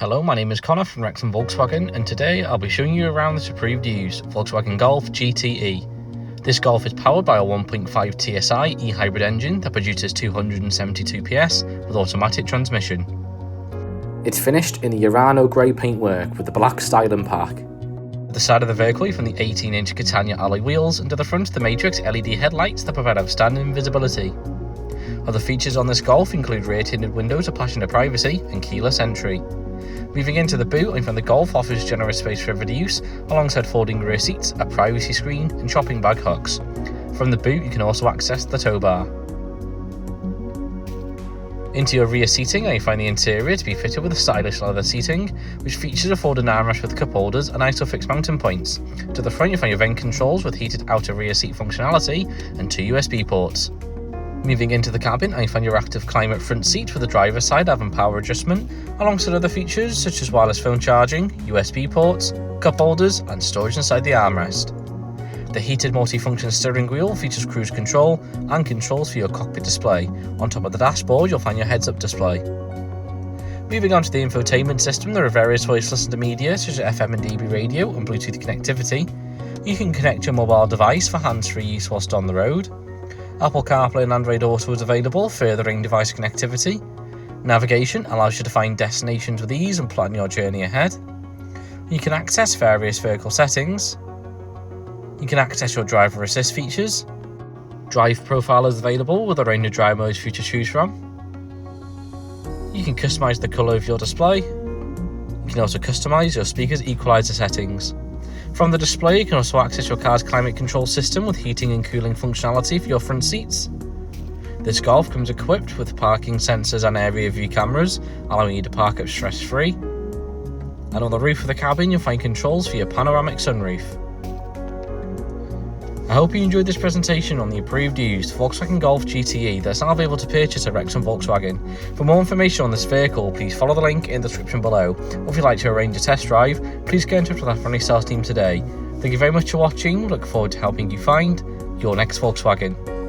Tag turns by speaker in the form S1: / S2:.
S1: Hello, my name is Connor from Wrexham Volkswagen, and today I'll be showing you around this approved used Volkswagen Golf GTE. This Golf is powered by a 1.5 TSI eHybrid engine that produces 272 PS with automatic transmission. It's finished in the Urano grey paintwork with the black styling pack. At the side of the vehicle you find the 18-inch Catania alloy wheels, and to the front the Matrix LED headlights that provide outstanding visibility. Other features on this Golf include rear tinted windows for passenger privacy and keyless entry. Moving into the boot, I find the Golf offers generous space for everyday use, alongside folding rear seats, a privacy screen and shopping bag hooks. From the boot you can also access the Towbar. Into your rear seating, I find the interior to be fitted with a stylish leather seating, which features a folding armrest with cup holders and ISOFIX mounting points. To the front you find your vent controls with heated outer rear seat functionality and 2 USB ports. Moving into the cabin, I find your active climate front seat with the driver's side having power adjustment, alongside other features such as wireless phone charging, USB ports, cup holders and storage inside the armrest. The heated multifunction steering wheel features cruise control and controls for your cockpit display. On top of the dashboard you'll find your heads-up display. Moving on to the infotainment system, there are various voice listen to media such as FM and DB radio and Bluetooth connectivity. You can connect your mobile device for hands-free use whilst on the road. Apple CarPlay and Android Auto is available, furthering device connectivity. Navigation allows you to find destinations with ease and plan your journey ahead. You can access various vehicle settings. You can access your driver assist features. Drive Profile is available with a range of drive modes for you to choose from. You can customise the colour of your display. You can also customise your speaker's equaliser settings. From the display you can also access your car's climate control system with heating and cooling functionality for your front seats. This Golf comes equipped with parking sensors and area view cameras, allowing you to park up stress-free. And on the roof of the cabin you'll find controls for your panoramic sunroof. I hope you enjoyed this presentation on the approved used Volkswagen Golf GTE that's now available to purchase at Wrexham Volkswagen. For more information on this vehicle, please follow the link in the description below, or if you'd like to arrange a test drive, please get in touch with our friendly sales team today. Thank you very much for watching, look forward to helping you find your next Volkswagen.